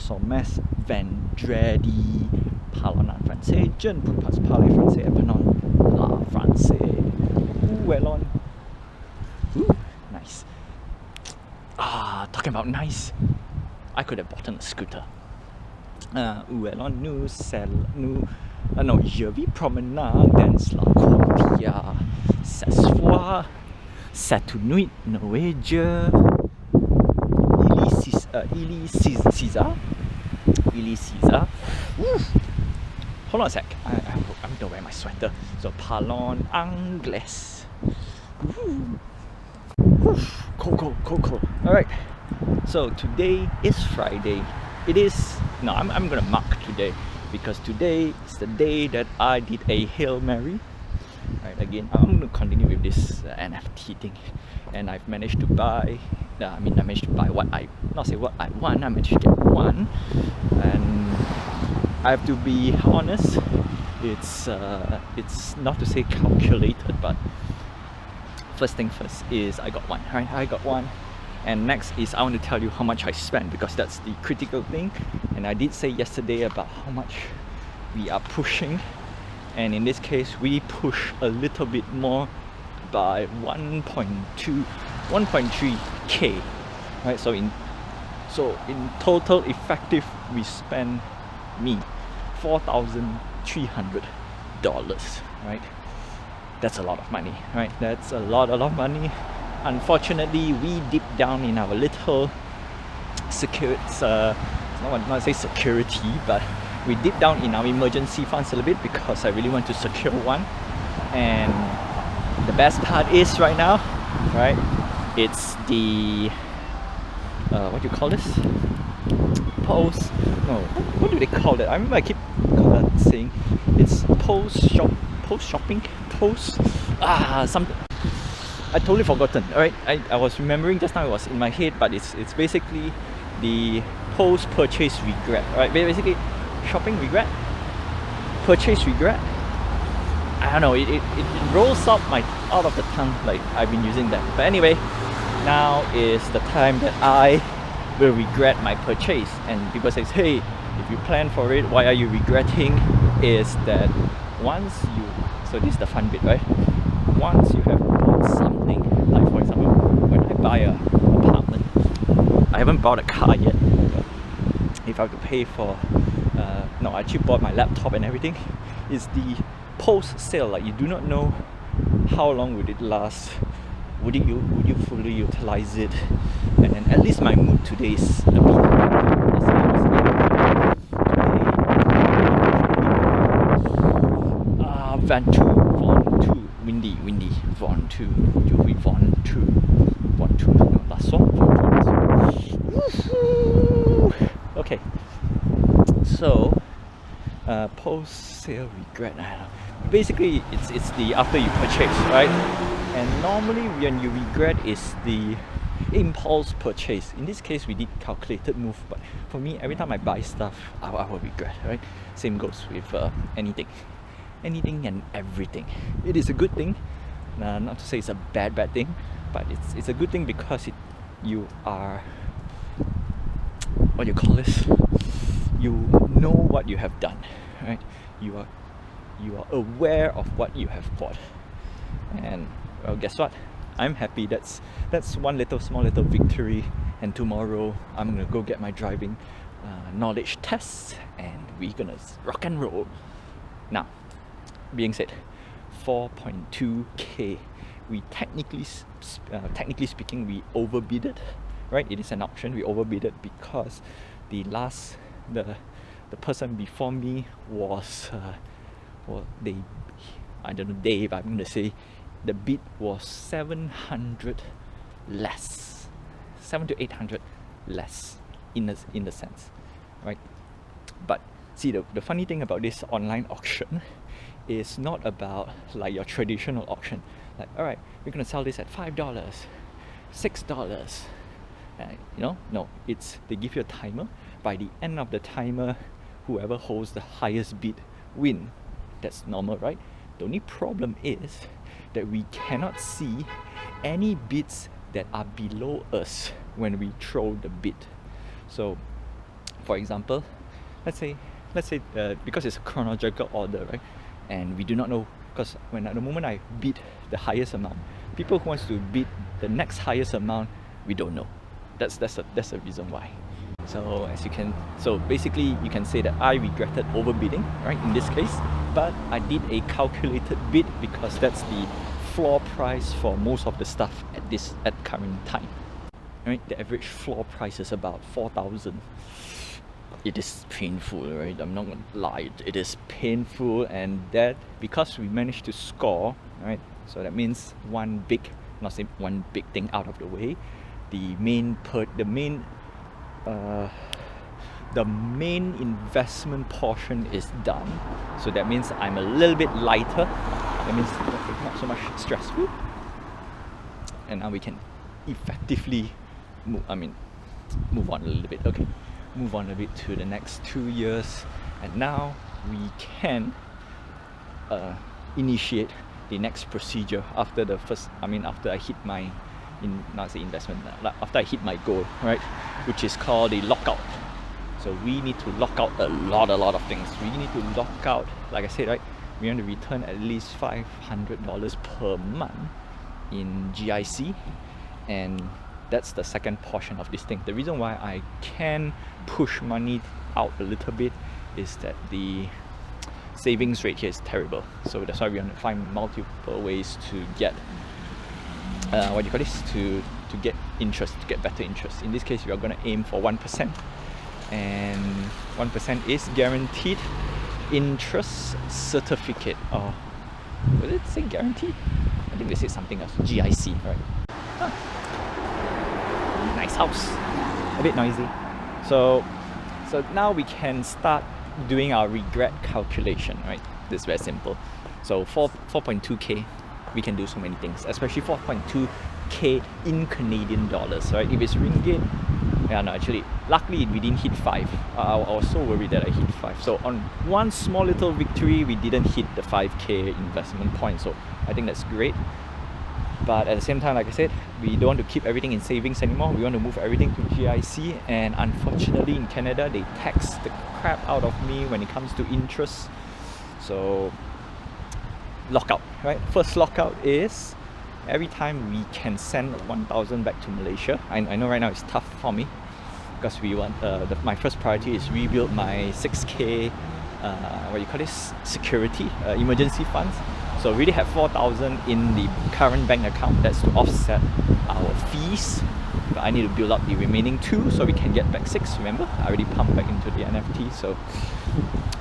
sommes vendredi. Parlons en français. Je ne peux pas parler français. Apprenons le français. Où est l'on? Ooh, nice. Talking about nice. I could have bought a scooter. Où est l'on? Non, je vais promener dans la campagne. S'asseoir. Cette nuit, Noé, il est 6 heures. Hold on a sec. I'm gonna wear my sweater. So, parlons anglais. Cool. Alright. So, today is Friday. I'm gonna mark today because today is the day that I did a Hail Mary. Right, again, I'm going to continue with this NFT thing, and I've managed to buy, I managed to buy what I want, I managed to get one, and I have to be honest, it's not to say calculated, but first thing first is I got one, right? I got one, and next is I want to tell you how much I spent, because that's the critical thing, and I did say yesterday about how much we are pushing. And in this case, we push a little bit more by 1.3k, right? So in total effective, we spend $4,300, right? That's a lot of money, right? That's a lot of money. Unfortunately, we dipped down in our little security, not say security, but we dipped down in our emergency funds a little bit because I really want to secure one. And the best part is right now, right? It's the what do you call this? What do they call it? I remember I keep saying it's something. I totally forgotten. Alright, I was remembering just now, it was in my head, but it's basically the post-purchase regret. Alright, basically shopping regret, purchase regret. I don't know, it rolls out of the tongue, like I've been using that. But anyway, now is the time that I will regret my purchase. And people say, hey, if you plan for it, why are you regretting? Is that so this is the fun bit, right? Once you have bought something, like for example, when I buy an apartment, I haven't bought a car yet, but if I have to pay for I actually bought my laptop and everything, is the post sale. Like, you do not know how long would it last, would you fully utilize it. And at least my mood today is a bit windy, okay, so post-sale regret, I don't know. Basically, it's the after you purchase, right? And normally when you regret is the impulse purchase. In this case, we did calculated move, but for me, every time I buy stuff, I will regret, right? Same goes with anything and everything. It is a good thing, not to say it's a bad thing, but it's a good thing because you are, what do you call this? You know what you have done, right? You are aware of what you have bought, and well, guess what? I'm happy. That's one small little victory. And tomorrow I'm gonna go get my driving knowledge tests, and we're gonna rock and roll. Now, being said, 4.2k. We technically speaking, we overbid it, right? It is an option. We overbid it because the person before me was I don't know, Dave, I'm gonna say the bid was 700 less, 700 to 800 less in the sense, right? But see, the funny thing about this online auction is not about like your traditional auction, like, all right, we're gonna sell this at $5, $6, no, it's, they give you a timer. By the end of the timer, whoever holds the highest bid win. That's normal, right? The only problem is that we cannot see any bids that are below us when we throw the bid. So For example, let's say because it's a chronological order, right? And we do not know, because when at the moment I bid the highest amount, people who wants to bid the next highest amount, we don't know. That's the reason why. So basically you can say that I regretted overbidding, right, in this case, but I did a calculated bid because that's the floor price for most of the stuff at current time. Right? The average floor price is about 4,000. It is painful, right? I'm not gonna lie, it is painful, and that because we managed to score, right? So that means one big thing out of the way. The main investment portion is done. So that means I'm a little bit lighter. That means not so much stressful. And now we can effectively move on a little bit. Okay, move on a bit to the next 2 years, and now we can initiate the next procedure after the first. After I hit my after I hit my goal, right, which is called the lockout. So we need to lock out a lot of things. We need to lock out, like I said, right, we want to return at least $500 per month in GIC, and that's the second portion of this thing. The reason why I can push money out a little bit is that the savings rate here is terrible. So that's why we want to find multiple ways to get to get interest, to get better interest. In this case, we are going to aim for 1%, and 1% is guaranteed interest certificate. Or did it say guaranteed? I think they said something else. GIC, right? Huh. Nice house, a bit noisy. So now we can start doing our regret calculation, right? This is very simple. So 4.2k, we can do so many things, especially 4.2k in Canadian dollars, right? If it's ringgit, luckily we didn't hit 5. I was so worried that I hit 5. So on one small little victory, we didn't hit the 5k investment point. So I think that's great. But at the same time, like I said, we don't want to keep everything in savings anymore. We want to move everything to GIC, and unfortunately in Canada, they tax the crap out of me when it comes to interest. So lockout, right? First lockout is every time we can send 1,000 back to Malaysia. I know right now it's tough for me because we want my first priority is rebuild my 6k security emergency funds. So we already have 4,000 in the current bank account. That's to offset our fees. But I need to build up the remaining 2 so we can get back 6. Remember, I already pumped back into the NFT, so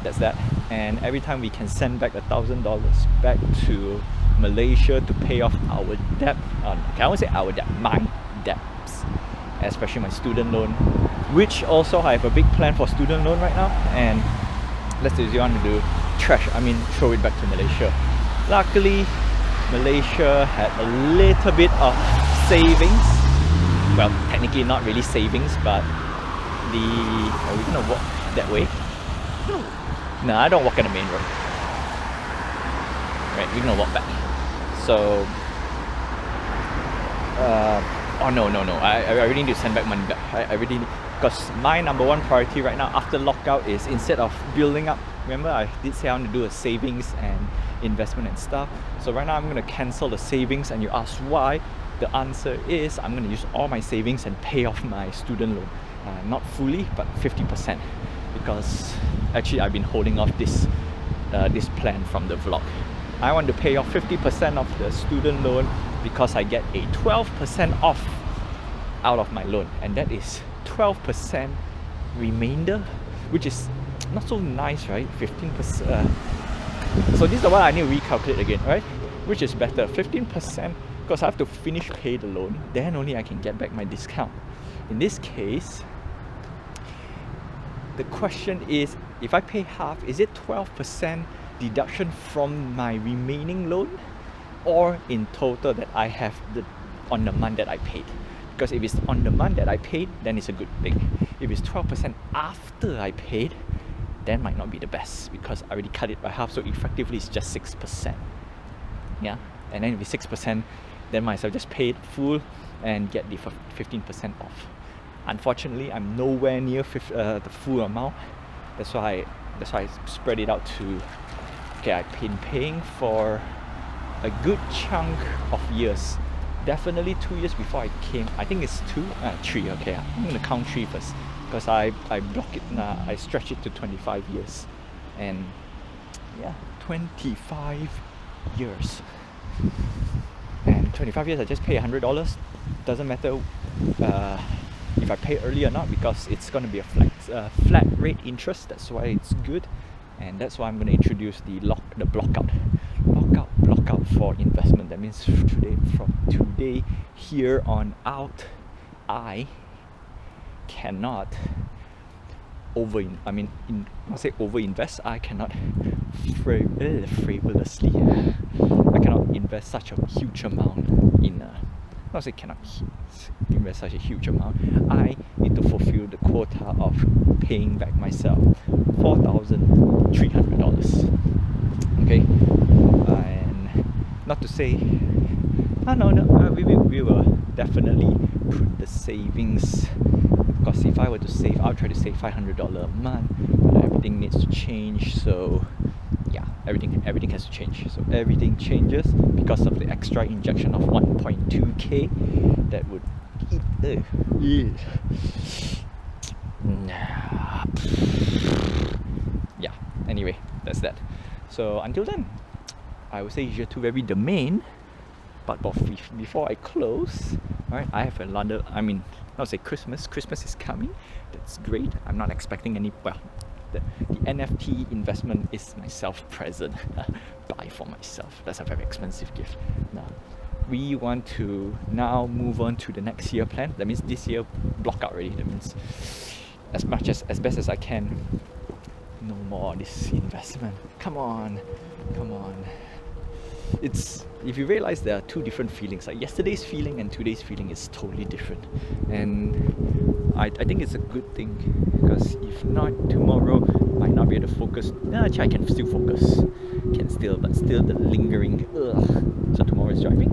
that's that. And every time we can send back $1,000 back to Malaysia to pay off our debt. I won't say our debt, my debts, especially my student loan, which also I have a big plan for student loan right now. And let's say you want to do throw it back to Malaysia. Luckily, Malaysia had a little bit of savings. Well, technically not really savings, but are we gonna walk that way? No, I don't walk on the main road. Right, we're gonna walk back. So, no. I really need to send back money back. I really need, because my number one priority right now after lockout is, instead of building up, remember I did say I want to do a savings and investment and stuff. So right now I'm going to cancel the savings, and you ask why. The answer is I'm going to use all my savings and pay off my student loan. Not fully, but 50%, because actually I've been holding off this plan from the vlog. I want to pay off 50% of the student loan because I get a 12% off out of my loan, and that is 12% remainder, which is not so nice, right? 15%. So this is the one I need to recalculate again, right? Which is better, 15%, because I have to finish pay the loan, then only I can get back my discount. In this case, the question is, if I pay half, is it 12% deduction from my remaining loan, or in total that I have on the month that I paid? Because if it's on the month that I paid, then it's a good thing. If it's 12% after I paid, then might not be the best, because I already cut it by half, so effectively it's just 6%. Yeah, and then if it's 6%, then might as well just pay it full and get the 15% off. Unfortunately, I'm nowhere near the full amount. That's why I spread it out to. Okay, I've been paying for a good chunk of years. Definitely 2 years before I came. I think it's 3. Okay, I'm gonna count 3 first because I block it. I stretch it to 25 years, and yeah, 25 years. And 25 years, I just pay $100. Doesn't matter if I pay early or not, because it's gonna be a flat rate interest. That's why it's good, and that's why I'm gonna introduce the blockout for investment. That means from today here on out, I cannot overinvest. I cannot frivolously. I cannot invest such a huge amount in not say cannot invest such a huge amount. I need to fulfill the quota of paying back myself $4,300. Okay, and not to say, we will definitely put the savings. Because if I were to save, I'll try to save $500 a month. Everything needs to change, so yeah, everything has to change. So everything changes because of the extra injection of 1.2k that would yeah. Anyway, that's that. So until then, I would say you're two very domain. But before I close, alright, I have another. Not say Christmas. Christmas is coming. That's great. I'm not expecting any. Well, the NFT investment is my self-present. Buy for myself. That's a very expensive gift. Now, we want to now move on to the next year plan. That means this year block out already. That means as best as I can. No more this investment. Come on. It's, if you realize, there are two different feelings. Like yesterday's feeling and today's feeling is totally different, and I think it's a good thing, because if not, tomorrow I might not be able to focus. Actually, I can still focus, but still the lingering. So tomorrow is driving.